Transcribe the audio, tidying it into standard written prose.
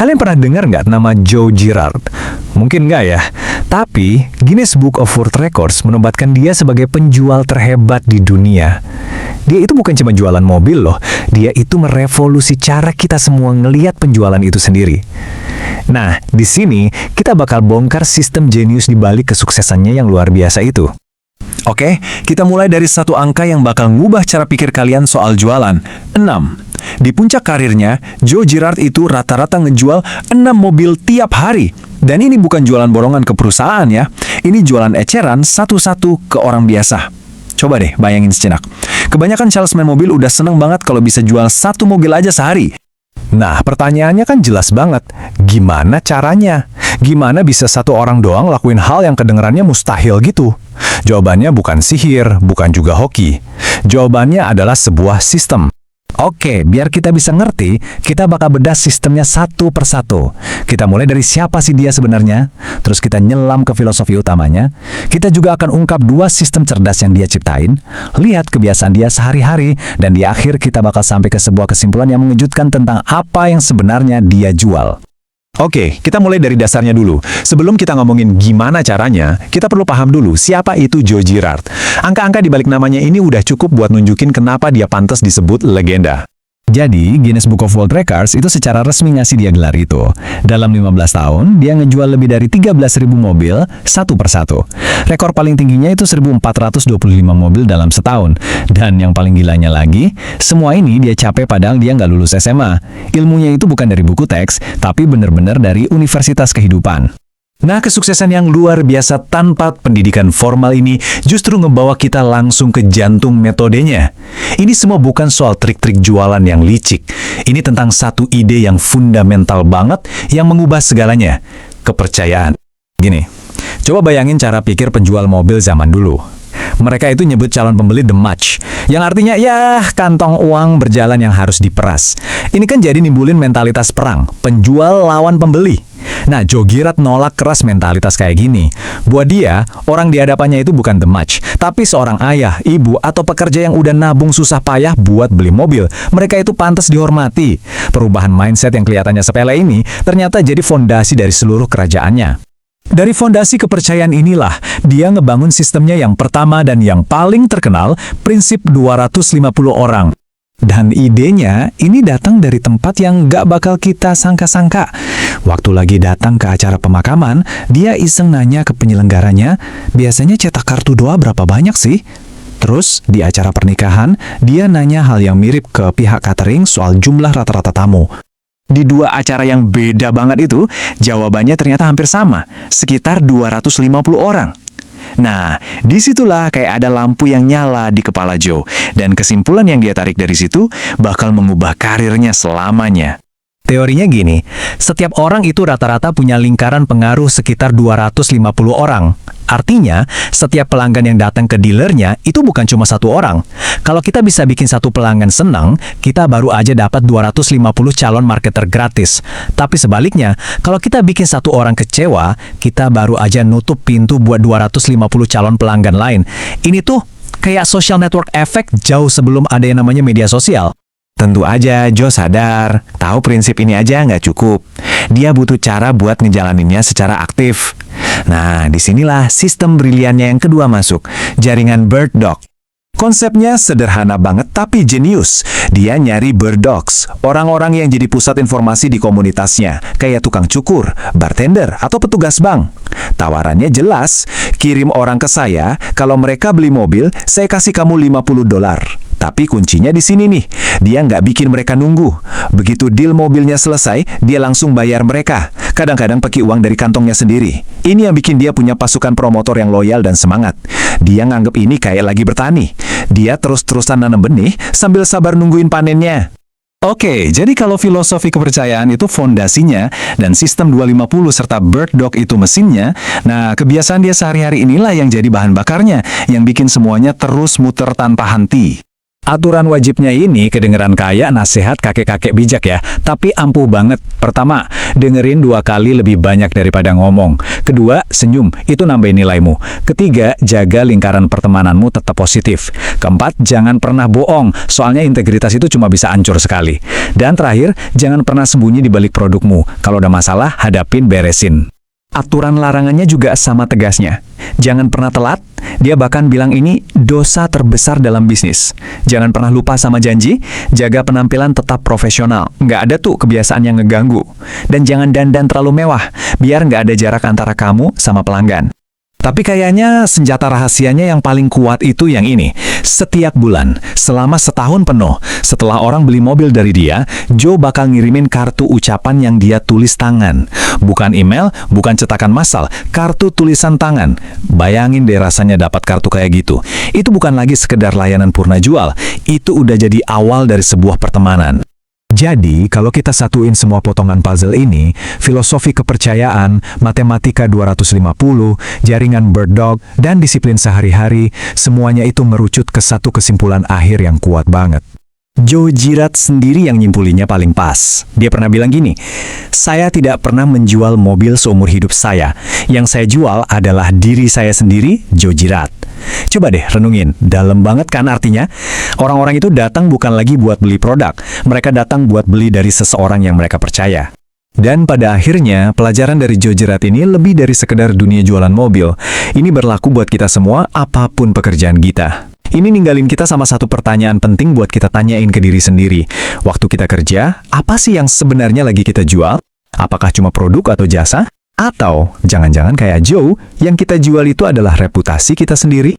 Kalian pernah dengar nggak nama Joe Girard? Mungkin nggak ya, tapi Guinness Book of World Records menobatkan dia sebagai penjual terhebat di dunia. Dia itu bukan cuma jualan mobil loh, dia itu merevolusi cara kita semua ngelihat penjualan itu sendiri. Nah, di sini kita bakal bongkar sistem jenius di balik kesuksesannya yang luar biasa itu. Oke, kita mulai dari satu angka yang bakal ngubah cara pikir kalian soal jualan. 6. Di puncak karirnya, Joe Girard itu rata-rata ngejual 6 mobil tiap hari. Dan ini bukan jualan borongan ke perusahaan ya. Ini jualan eceran satu-satu ke orang biasa. Coba deh bayangin sejenak. Kebanyakan salesman mobil udah seneng banget kalau bisa jual satu mobil aja sehari. Nah, pertanyaannya kan jelas banget. Gimana caranya? Gimana bisa satu orang doang lakuin hal yang kedengarannya mustahil gitu? Jawabannya bukan sihir, bukan juga hoki. Jawabannya adalah sebuah sistem. Oke, biar kita bisa ngerti, kita bakal bedah sistemnya satu persatu. Kita mulai dari siapa sih dia sebenarnya, terus kita nyelam ke filosofi utamanya. Kita juga akan ungkap 2 sistem cerdas yang dia ciptain, lihat kebiasaan dia sehari-hari, dan di akhir kita bakal sampai ke sebuah kesimpulan yang mengejutkan tentang apa yang sebenarnya dia jual. Oke, kita mulai dari dasarnya dulu. Sebelum kita ngomongin gimana caranya, kita perlu paham dulu siapa itu Joe Girard. Angka-angka di balik namanya ini udah cukup buat nunjukin kenapa dia pantas disebut legenda. Jadi, Guinness Book of World Records itu secara resmi ngasih dia gelar itu. Dalam 15 tahun, dia ngejual lebih dari 13.000 mobil satu persatu. Rekor paling tingginya itu 1.425 mobil dalam setahun. Dan yang paling gilanya lagi, semua ini dia capai padahal dia nggak lulus SMA. Ilmunya itu bukan dari buku teks, tapi bener-bener dari universitas kehidupan. Nah, kesuksesan yang luar biasa tanpa pendidikan formal ini justru ngebawa kita langsung ke jantung metodenya. Ini semua bukan soal trik-trik jualan yang licik. Ini tentang satu ide yang fundamental banget yang mengubah segalanya. Kepercayaan. Gini, coba bayangin cara pikir penjual mobil zaman dulu. Mereka itu nyebut calon pembeli the match, yang artinya ya kantong uang berjalan yang harus diperas. Ini kan jadi nimbulin mentalitas perang, penjual lawan pembeli. Nah, Joe Girard nolak keras mentalitas kayak gini. Buat dia, orang di hadapannya itu bukan the match, tapi seorang ayah, ibu, atau pekerja yang udah nabung susah payah buat beli mobil. Mereka itu pantas dihormati. Perubahan mindset yang kelihatannya sepele ini ternyata jadi fondasi dari seluruh kerajaannya. Dari fondasi kepercayaan inilah, dia ngebangun sistemnya yang pertama dan yang paling terkenal, prinsip 250 orang. Dan idenya ini datang dari tempat yang gak bakal kita sangka-sangka. Waktu lagi datang ke acara pemakaman, dia iseng nanya ke penyelenggaranya, biasanya cetak kartu doa berapa banyak sih? Terus, di acara pernikahan, dia nanya hal yang mirip ke pihak catering soal jumlah rata-rata tamu. Di 2 acara yang beda banget itu, jawabannya ternyata hampir sama, sekitar 250 orang. Nah, disitulah kayak ada lampu yang nyala di kepala Joe, dan kesimpulan yang dia tarik dari situ bakal mengubah karirnya selamanya. Teorinya gini, setiap orang itu rata-rata punya lingkaran pengaruh sekitar 250 orang. Artinya, setiap pelanggan yang datang ke dealernya itu bukan cuma satu orang. Kalau kita bisa bikin satu pelanggan senang, kita baru aja dapat 250 calon marketer gratis. Tapi sebaliknya, kalau kita bikin satu orang kecewa, kita baru aja nutup pintu buat 250 calon pelanggan lain. Ini tuh kayak social network effect jauh sebelum ada yang namanya media sosial. Tentu aja Joe sadar, tahu prinsip ini aja nggak cukup. Dia butuh cara buat ngejalaninnya secara aktif. Nah, disinilah sistem briliannya yang kedua masuk, jaringan Bird Dog. Konsepnya sederhana banget tapi jenius. Dia nyari bird dogs, orang-orang yang jadi pusat informasi di komunitasnya, kayak tukang cukur, bartender, atau petugas bank. Tawarannya jelas, kirim orang ke saya, kalau mereka beli mobil, saya kasih kamu $50. Tapi kuncinya di sini nih, dia nggak bikin mereka nunggu. Begitu deal mobilnya selesai, dia langsung bayar mereka. Kadang-kadang pakai uang dari kantongnya sendiri. Ini yang bikin dia punya pasukan promotor yang loyal dan semangat. Dia nganggep ini kayak lagi bertani. Dia terus-terusan nanam benih sambil sabar nungguin panennya. Oke, jadi kalau filosofi kepercayaan itu fondasinya dan sistem 250 serta Bird Dog itu mesinnya, nah kebiasaan dia sehari-hari inilah yang jadi bahan bakarnya, yang bikin semuanya terus muter tanpa henti. Aturan wajibnya ini kedengeran kayak nasihat kakek-kakek bijak ya, tapi ampuh banget. Pertama, dengerin 2 kali lebih banyak daripada ngomong. Kedua, senyum, itu nambahin nilaimu. Ketiga, jaga lingkaran pertemananmu tetap positif. Keempat, jangan pernah bohong, soalnya integritas itu cuma bisa hancur sekali. Dan terakhir, jangan pernah sembunyi di balik produkmu. Kalau ada masalah, hadapin, beresin. Aturan larangannya juga sama tegasnya. Jangan pernah telat, dia bahkan bilang ini dosa terbesar dalam bisnis. Jangan pernah lupa sama janji, jaga penampilan tetap profesional. Nggak ada tuh kebiasaan yang ngeganggu. Dan jangan dandan terlalu mewah, biar nggak ada jarak antara kamu sama pelanggan. Tapi kayaknya senjata rahasianya yang paling kuat itu yang ini. Setiap bulan, selama setahun penuh, setelah orang beli mobil dari dia, Joe bakal ngirimin kartu ucapan yang dia tulis tangan. Bukan email, bukan cetakan massal, kartu tulisan tangan. Bayangin deh rasanya dapat kartu kayak gitu. Itu bukan lagi sekedar layanan purna jual, itu udah jadi awal dari sebuah pertemanan. Jadi, kalau kita satuin semua potongan puzzle ini, filosofi kepercayaan, matematika 250, jaringan Bird Dog, dan disiplin sehari-hari, semuanya itu merucut ke satu kesimpulan akhir yang kuat banget. Joe Girard sendiri yang nyimpulinya paling pas. Dia pernah bilang gini, saya tidak pernah menjual mobil seumur hidup saya. Yang saya jual adalah diri saya sendiri, Joe Girard. Coba deh renungin, dalam banget kan artinya? Orang-orang itu datang bukan lagi buat beli produk, mereka datang buat beli dari seseorang yang mereka percaya. Dan pada akhirnya, pelajaran dari Joe Girard ini lebih dari sekedar dunia jualan mobil. Ini berlaku buat kita semua, apapun pekerjaan kita. Ini ninggalin kita sama satu pertanyaan penting buat kita tanyain ke diri sendiri. Waktu kita kerja, apa sih yang sebenarnya lagi kita jual? Apakah cuma produk atau jasa? Atau jangan-jangan kayak Joe, yang kita jual itu adalah reputasi kita sendiri?